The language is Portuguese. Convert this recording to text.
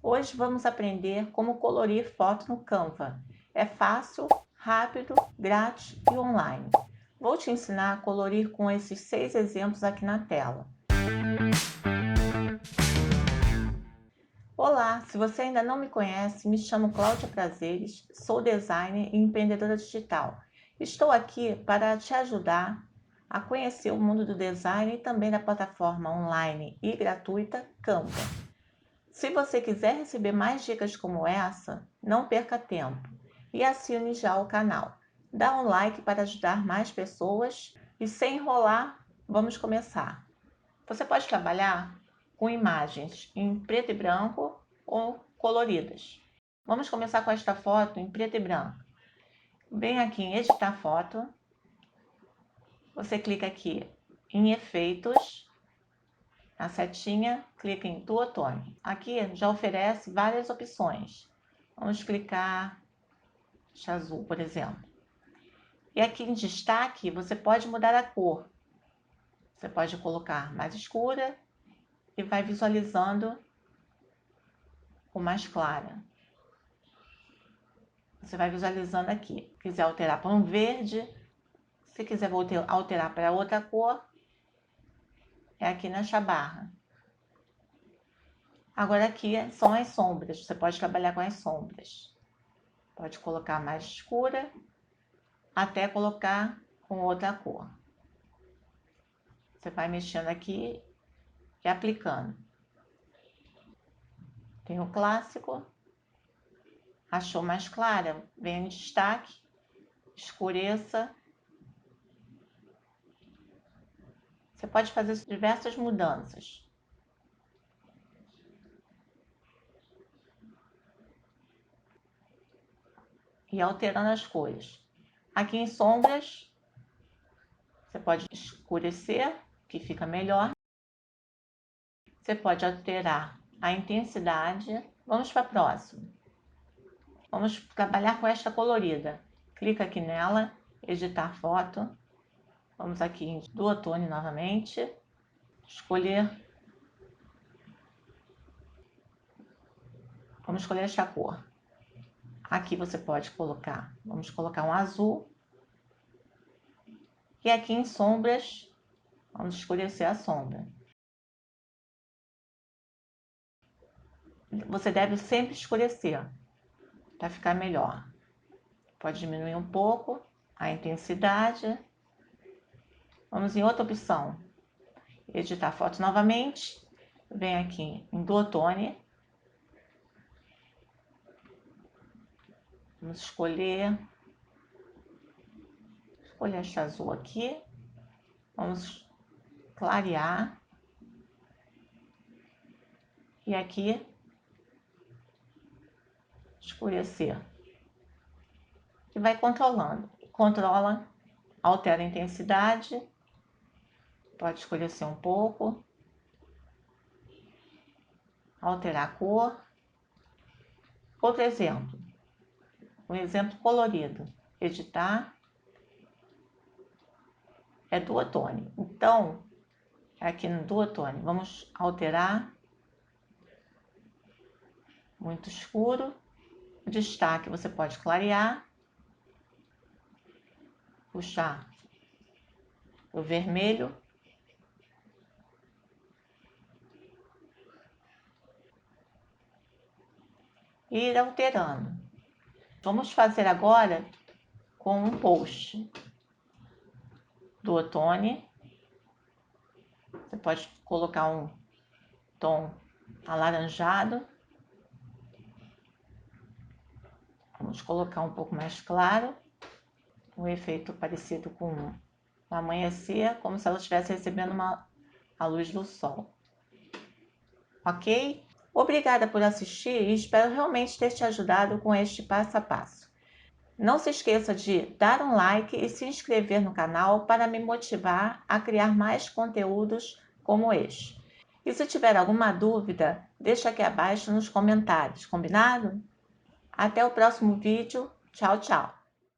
Hoje vamos aprender como colorir foto no Canva. É fácil, rápido, grátis e online. Vou te ensinar a colorir com esses 6 exemplos aqui na tela. Olá, se você ainda não me conhece, me chamo Cláudia Prazeres, sou designer e empreendedora digital. Estou aqui para te ajudar a conhecer o mundo do design e também da plataforma online e gratuita Canva. Se você quiser receber mais dicas como essa, não perca tempo e assine já o canal. Dá um like para ajudar mais pessoas e sem enrolar, vamos começar. Você pode trabalhar com imagens em preto e branco ou coloridas. Vamos começar com esta foto em preto e branco. Vem aqui em editar foto. Você clica aqui em efeitos. A setinha, clica em Duotone. Aqui já oferece várias opções. Vamos clicar em azul, por exemplo. E aqui em destaque, você pode mudar a cor. Você pode colocar mais escura e vai visualizando com mais clara. Você vai visualizando aqui. Se quiser alterar para um verde, se quiser alterar para outra cor, é aqui nesta barra. Agora aqui são as sombras. Você pode trabalhar com as sombras. Pode colocar mais escura até colocar com outra cor. Você vai mexendo aqui e aplicando. Tem o clássico. Achou mais clara? Vem em destaque, escureça. Você pode fazer diversas mudanças. E alterando as cores. Aqui em sombras, você pode escurecer, que fica melhor. Você pode alterar a intensidade. Vamos para a próxima. Vamos trabalhar com esta colorida. Clica aqui nela, editar foto. Vamos aqui em Duotone novamente. Escolher. Vamos escolher esta cor. Aqui você pode colocar. Vamos colocar um azul. E aqui em sombras, vamos escurecer a sombra. Você deve sempre escurecer para ficar melhor. Pode diminuir um pouco a intensidade. Vamos em outra opção. Editar foto novamente. Vem aqui em Duotone. Vamos escolher esta azul aqui. Vamos clarear. E aqui escurecer. E vai controlando. Controla, altera a intensidade. Pode escurecer um pouco. Alterar a cor. Outro exemplo. Um exemplo colorido. Editar. É Duotone. Então, aqui no Duotone, vamos alterar. Muito escuro. O destaque você pode clarear. Puxar o vermelho. E ir alterando. Vamos fazer agora com um post. Duotone. Você pode colocar um tom alaranjado. Vamos colocar um pouco mais claro. Um efeito parecido com um amanhecer, como se ela estivesse recebendo a luz do sol. Ok? Obrigada por assistir e espero realmente ter te ajudado com este passo a passo. Não se esqueça de dar um like e se inscrever no canal para me motivar a criar mais conteúdos como este. E se tiver alguma dúvida, deixa aqui abaixo nos comentários, combinado? Até o próximo vídeo. Tchau, tchau!